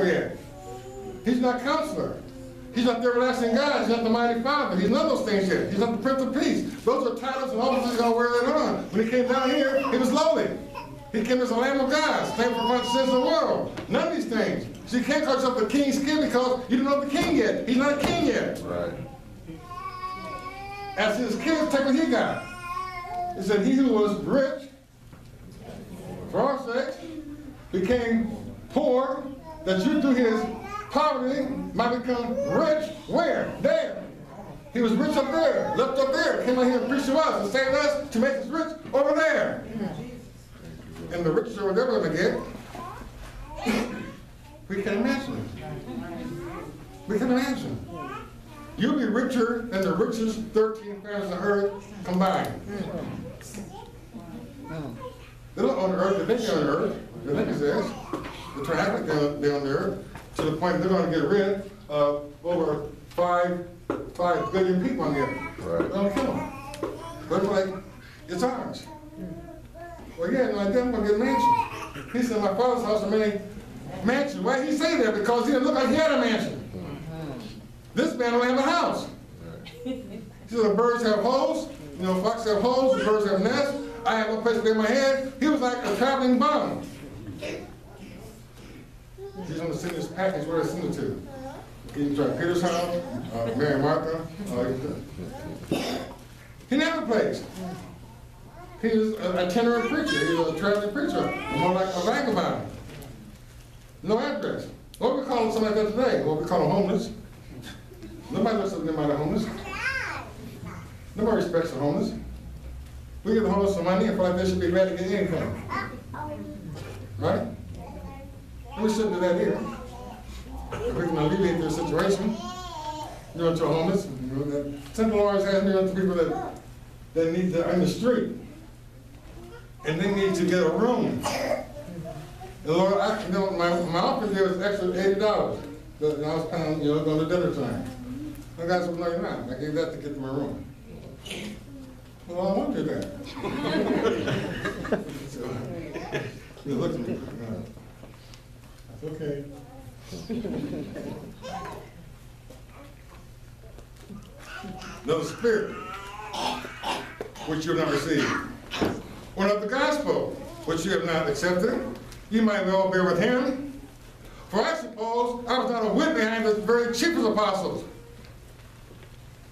yet. He's not Counselor. He's not the everlasting God. He's not the mighty Father. He's none of those things yet. He's not the Prince of Peace. Those are titles and offices he's going to wear later on. When he came down here, he was lowly. He came as a Lamb of God, slain for the sins of the world. None of these things. So you can't call yourself the king's kid because you don't know the king yet. He's not a king yet. Right. As his kids, take what he got. It said, he who was rich, for our sakes, became poor, that you through his poverty might become rich. Where? There. He was rich up there, left up there, came out here and preached to us and saved us to make us rich over there. And the riches are whatever we're going to get. We can imagine it. We can imagine. You'll be richer than the richest 13 families on earth combined. They don't own the earth, they think they're on the earth. They think it says. They're trying to act like they're on the earth to the point they're going to get rid of over 5 billion people on the earth. Right. They're going to kill them. But it's like, it's ours. Well, yeah, no, I didn't want to get a mansion. He said, my father's house are many mansions. Why did he say that? Because he didn't look like he had a mansion. This man don't have a house. He said, the birds have holes, you know, foxes have holes, the birds have nests. I have no place to lay my head. He was like a traveling bum. He's going to send this package where to send it to. He can try Peter's house, Mary and Martha. He didn't have a place. He was an itinerant preacher. He was a traveling preacher, more like a vagabond. No address. What we call something like that today? What we call them homeless. Nobody looks at them like homeless. Nobody respects the homeless. We give the homeless some money and feel like they should be glad to get anything. Right? And we shouldn't do that here. If we can alleviate their situation, you know, to homeless, you know, that Central Orange has to people that need to in the street. And they need to get a room. And Lord, you know, my office there was extra $80. But I was planning, you know, going to dinner time. The guy said, no, you're not. I gave that to get to my room. Well, I won't do that. So, he looked at me. That's okay. No, the Spirit, which you have not received. Or not the gospel, which you have not accepted. You might well bear with him. For I suppose I was not a wit behind the very chiefest apostles.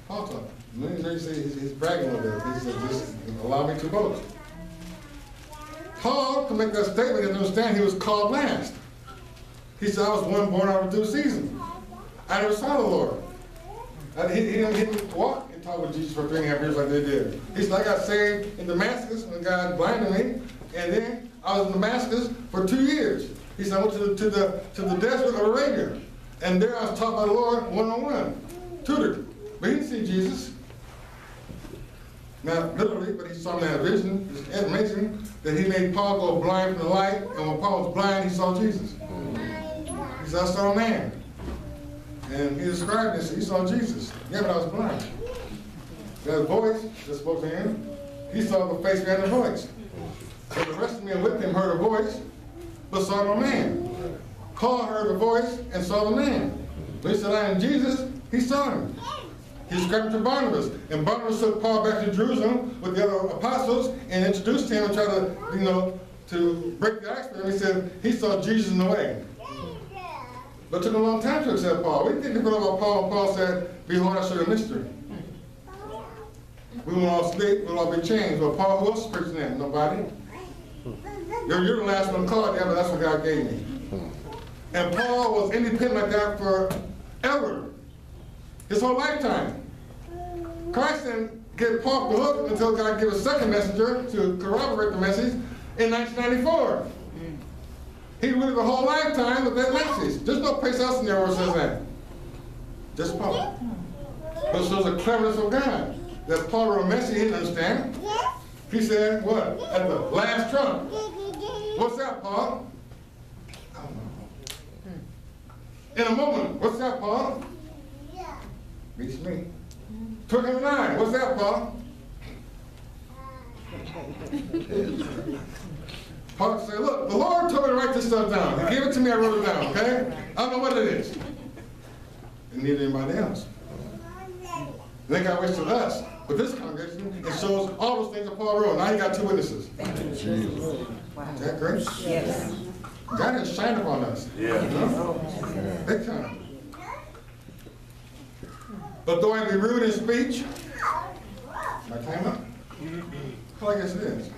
Paul talking. He's bragging a little bit. He said, just allow me to boast. Paul, to make that statement, he didn't understand he was called last. He said, I was one born out of due season. I never saw the Lord. He didn't walk and talk with Jesus for 3.5 years like they did. He said, I got saved in Damascus when God blinded me, and then I was in Damascus for 2 years. He said, I went to the desert of Arabia, and there I was taught by the Lord one-on-one, tutored. But he didn't see Jesus. Not literally, but he saw him in a vision. It's amazing that he made Paul go blind from the light, and when Paul was blind, he saw Jesus. He said, I saw a man. And he described this, he saw Jesus. Yeah, but I was blind. That voice that spoke to him, he saw the face behind the voice. So the rest of the men with him heard a voice, but saw no man. Paul heard a voice and saw the man. When he said, I am Jesus, he saw him. He described him to Barnabas. And Barnabas took Paul back to Jerusalem with the other apostles and introduced him and tried to, you know, to break the ice for him. He said he saw Jesus in the way. But it took a long time to accept Paul. We think people about Paul, and Paul said, behold, I show you a mystery. We will all sleep, we'll all be changed. But Paul, who else is preaching that? Nobody. You're the last one called, yeah, but that's what God gave me. And Paul was independent like that forever. His whole lifetime. Christ didn't get Paul the hook until God gave a second messenger to corroborate the message in 1994. He lived the whole lifetime with that message. There's no place else in there where it says that. Just Paul. But it shows the cleverness of God. That Paul wrote a message he didn't understand. He said, what? At the last trump. What's that, Paul? I don't know. In a moment. What's that, Paul? Beats me. Took him 9. What's that, Paul? Paul said, look, the Lord told me to write this stuff down. He gave it to me, I wrote it down, okay? I don't know what it is. And neither anybody else. Then God waits to us. With this congregation, it shows all those things that Paul wrote. Now you got 2 witnesses. Thank you, Jesus. Wow. Is that great? Yes. God has shined upon us. Yeah. Big time. But though I be rude in speech, my time up? Well, I guess it is.